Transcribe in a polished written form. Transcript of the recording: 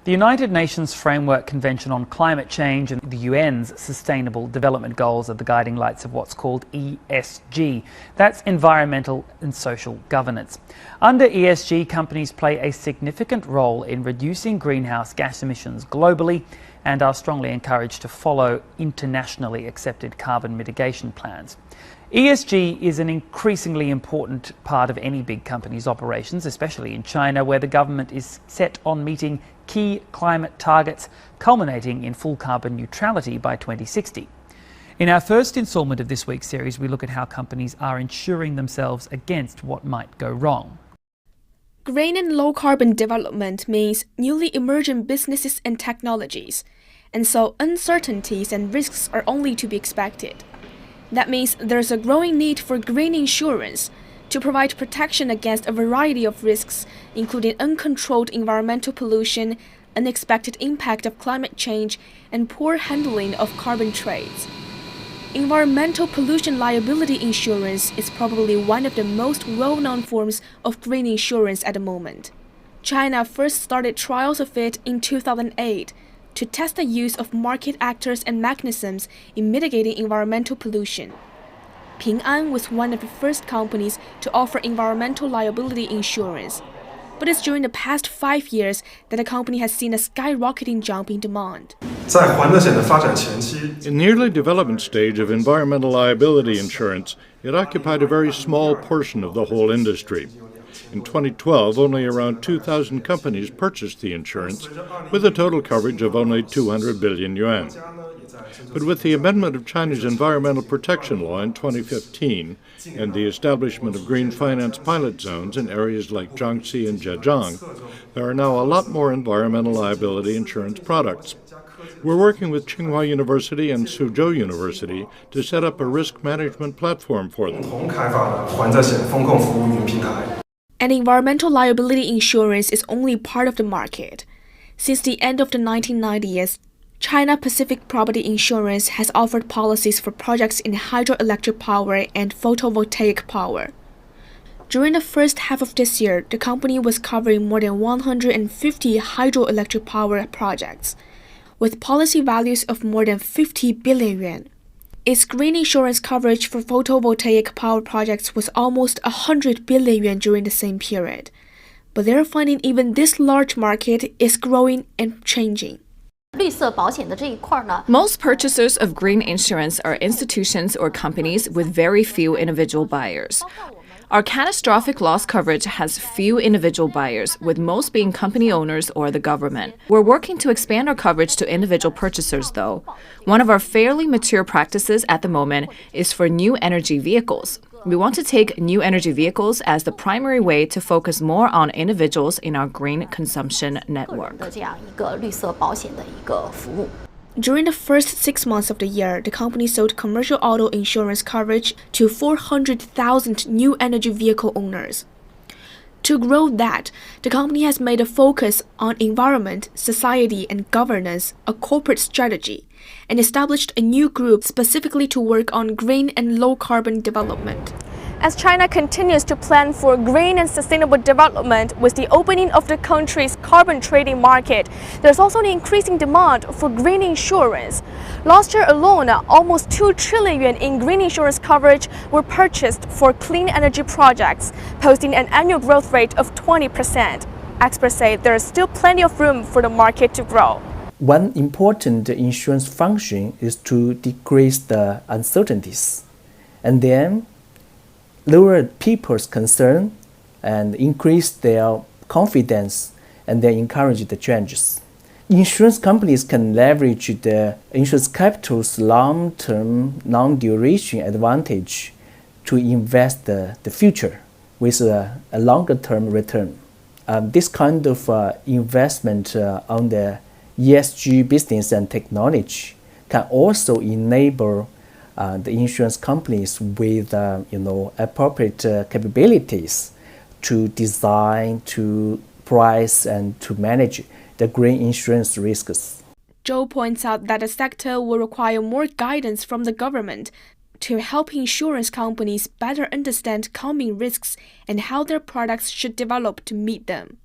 The United Nations Framework Convention on Climate Change and the UN's Sustainable Development Goals are the guiding lights of what's called ESG. That's environmental and social governance. Under ESG, companies play a significant role in reducing greenhouse gas emissions globally and are strongly encouraged to follow internationally accepted carbon mitigation plans. ESG is an increasingly important part of any big company's operations, especially in China, where the government is set on meeting key climate targets, culminating in full carbon neutrality by 2060. In our first instalment of this week's series, we look at how companies are insuring themselves against what might go wrong. Green and low-carbon development means newly emerging businesses and technologies, and so uncertainties and risks are only to be expected. That means there's a growing need for green insurance to provide protection against a variety of risks, including uncontrolled environmental pollution, unexpected impact of climate change, and poor handling of carbon trades. Environmental pollution liability insurance is probably one of the most well-known forms of green insurance at the moment. China first started trials of it in 2008 to test the use of market actors and mechanisms in mitigating environmental pollution. Ping An was one of the first companies to offer environmental liability insurance, but it's during the past 5 years that the company has seen a skyrocketing jump in demand. In the early development stage of environmental liability insurance, it occupied a very small portion of the whole industry. In 2012, only around 2,000 companies purchased the insurance, with a total coverage of only 200 billion yuan. But with the amendment of China's environmental protection law in 2015 and the establishment of green finance pilot zones in areas like Jiangxi and Zhejiang, there are now a lot more environmental liability insurance products. We're working with Tsinghua University and Suzhou University to set up a risk management platform for them. And environmental liability insurance is only part of the market. Since the end of the 1990s, China Pacific Property Insurance has offered policies for projects in hydroelectric power and photovoltaic power. During the first half of this year, the company was covering more than 150 hydroelectric power projects, with policy values of more than 50 billion yuan. Its green insurance coverage for photovoltaic power projects was almost 100 billion yuan during the same period. But they're finding even this large market is growing and changing. Most purchasers of green insurance are institutions or companies with very few individual buyers. Our catastrophic loss coverage has few individual buyers, with most being company owners or the government. We're working to expand our coverage to individual purchasers, though. One of our fairly mature practices at the moment is for new energy vehicles. We want to take new energy vehicles as the primary way to focus more on individuals in our green consumption network. During the first 6 months of the year, the company sold commercial auto insurance coverage to 400,000 new energy vehicle owners. To grow that, the company has made a focus on environment, society, and governance a corporate strategy, and established a new group specifically to work on green and low-carbon development. As China continues to plan for green and sustainable development with the opening of the country's carbon trading market, there's also an increasing demand for green insurance. Last year alone, almost 2 trillion yuan in green insurance coverage were purchased for clean energy projects, posting an annual growth rate of 20%. Experts say there is still plenty of room for the market to grow. One important insurance function is to decrease the uncertainties and then lower people's concern and increase their confidence and then encourage the changes. Insurance companies can leverage the insurance capital's long-term, long-duration advantage to invest the future with a longer-term return. This kind of investment on the ESG business and technology can also enable the insurance companies with appropriate capabilities to design, to price, and to manage the green insurance risks. Zhou points out that the sector will require more guidance from the government to help insurance companies better understand coming risks and how their products should develop to meet them.